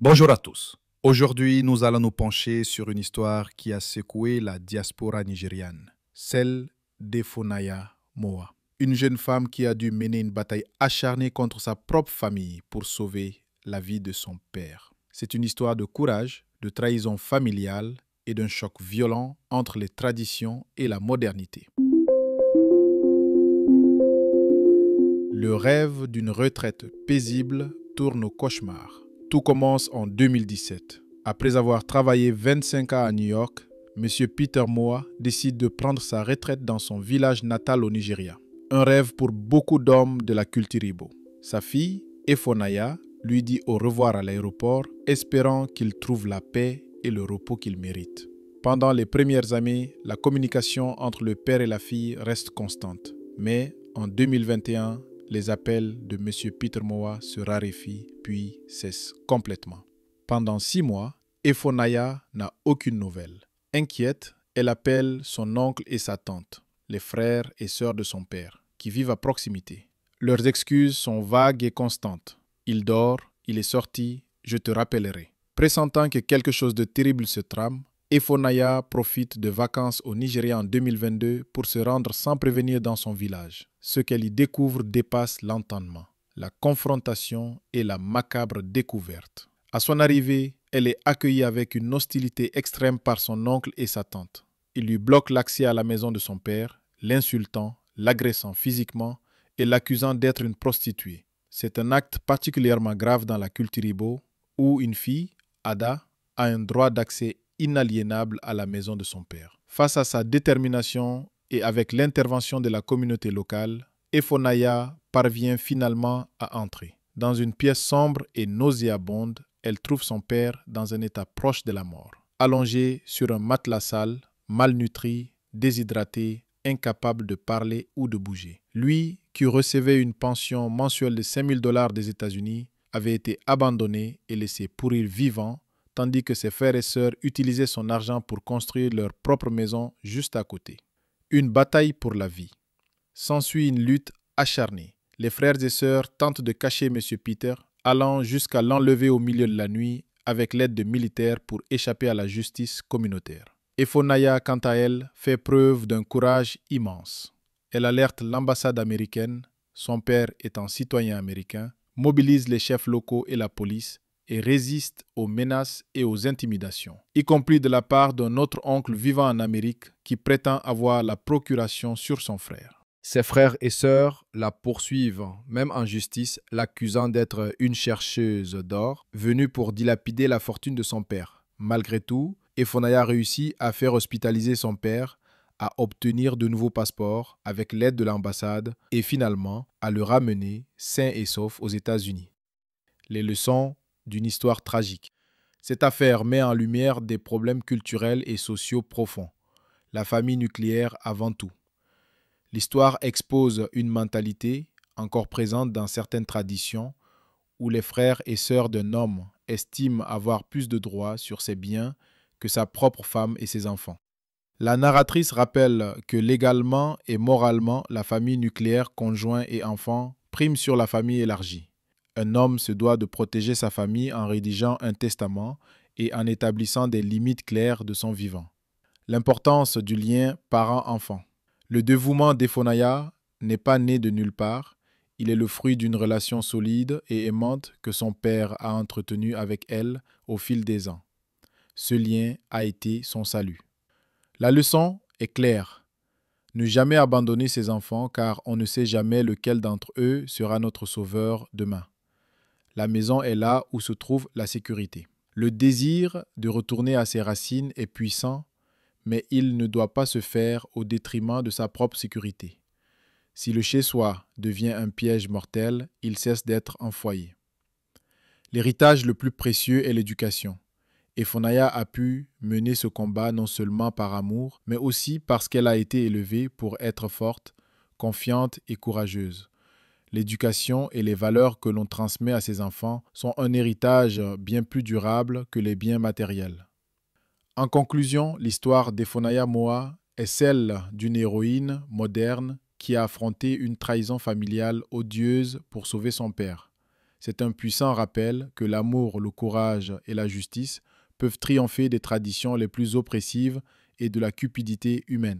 Bonjour à tous. Aujourd'hui, nous allons nous pencher sur une histoire qui a secoué la diaspora nigériane, celle d'Efonaya Moa. Une jeune femme qui a dû mener une bataille acharnée contre sa propre famille pour sauver la vie de son père. C'est une histoire de courage, de trahison familiale et d'un choc violent entre les traditions et la modernité. Le rêve d'une retraite paisible tourne au cauchemar. Tout commence en 2017. Après avoir travaillé 25 ans à New York, M. Peter Moa décide de prendre sa retraite dans son village natal au Nigeria. Un rêve pour beaucoup d'hommes de la culture Igbo. Sa fille, Efonaya, lui dit au revoir à l'aéroport, espérant qu'il trouve la paix et le repos qu'il mérite. Pendant les premières années, la communication entre le père et la fille reste constante. Mais en 2021, les appels de M. Peter Moa se raréfient puis cessent complètement. Pendant 6 mois, Efonaya n'a aucune nouvelle. Inquiète, elle appelle son oncle et sa tante, les frères et sœurs de son père, qui vivent à proximité. Leurs excuses sont vagues et constantes. Il dort, il est sorti, je te rappellerai. Pressentant que quelque chose de terrible se trame, Efonaya profite de vacances au Nigeria en 2022 pour se rendre sans prévenir dans son village. Ce qu'elle y découvre dépasse l'entendement, la confrontation et la macabre découverte. À son arrivée, elle est accueillie avec une hostilité extrême par son oncle et sa tante. Ils lui bloquent l'accès à la maison de son père, l'insultant, l'agressant physiquement et l'accusant d'être une prostituée. C'est un acte particulièrement grave dans la culture Igbo où une fille, Ada, a un droit d'accès inaliénable à la maison de son père. Face à sa détermination et avec l'intervention de la communauté locale, Efonaya parvient finalement à entrer. Dans une pièce sombre et nauséabonde, elle trouve son père dans un état proche de la mort. Allongé sur un matelas sale, malnutri, déshydraté, incapable de parler ou de bouger. Lui, qui recevait une pension mensuelle de 5 000 $ des États-Unis, avait été abandonné et laissé pourrir vivant, tandis que ses frères et sœurs utilisaient son argent pour construire leur propre maison juste à côté. Une bataille pour la vie. S'ensuit une lutte acharnée. Les frères et sœurs tentent de cacher M. Peter, allant jusqu'à l'enlever au milieu de la nuit avec l'aide de militaires pour échapper à la justice communautaire. Efonaya, quant à elle, fait preuve d'un courage immense. Elle alerte l'ambassade américaine, son père étant citoyen américain, mobilise les chefs locaux et la police, et résiste aux menaces et aux intimidations, y compris de la part d'un autre oncle vivant en Amérique qui prétend avoir la procuration sur son frère. Ses frères et sœurs la poursuivent, même en justice, l'accusant d'être une chercheuse d'or venue pour dilapider la fortune de son père. Malgré tout, Efonaya réussit à faire hospitaliser son père, à obtenir de nouveaux passeports avec l'aide de l'ambassade et finalement à le ramener sain et sauf aux États-Unis. Les leçons d'une histoire tragique. Cette affaire met en lumière des problèmes culturels et sociaux profonds. La famille nucléaire avant tout. L'histoire expose une mentalité, encore présente dans certaines traditions, où les frères et sœurs d'un homme estiment avoir plus de droits sur ses biens que sa propre femme et ses enfants. La narratrice rappelle que légalement et moralement, la famille nucléaire, conjoint et enfants, prime sur la famille élargie. Un homme se doit de protéger sa famille en rédigeant un testament et en établissant des limites claires de son vivant. L'importance du lien parent-enfant. Le dévouement d'Efonaya n'est pas né de nulle part. Il est le fruit d'une relation solide et aimante que son père a entretenue avec elle au fil des ans. Ce lien a été son salut. La leçon est claire. Ne jamais abandonner ses enfants car on ne sait jamais lequel d'entre eux sera notre sauveur demain. La maison est là où se trouve la sécurité. Le désir de retourner à ses racines est puissant, mais il ne doit pas se faire au détriment de sa propre sécurité. Si le chez-soi devient un piège mortel, il cesse d'être un foyer. L'héritage le plus précieux est l'éducation. Efonaya a pu mener ce combat non seulement par amour, mais aussi parce qu'elle a été élevée pour être forte, confiante et courageuse. L'éducation et les valeurs que l'on transmet à ses enfants sont un héritage bien plus durable que les biens matériels. En conclusion, l'histoire d'Efonaya Moa est celle d'une héroïne moderne qui a affronté une trahison familiale odieuse pour sauver son père. C'est un puissant rappel que l'amour, le courage et la justice peuvent triompher des traditions les plus oppressives et de la cupidité humaine.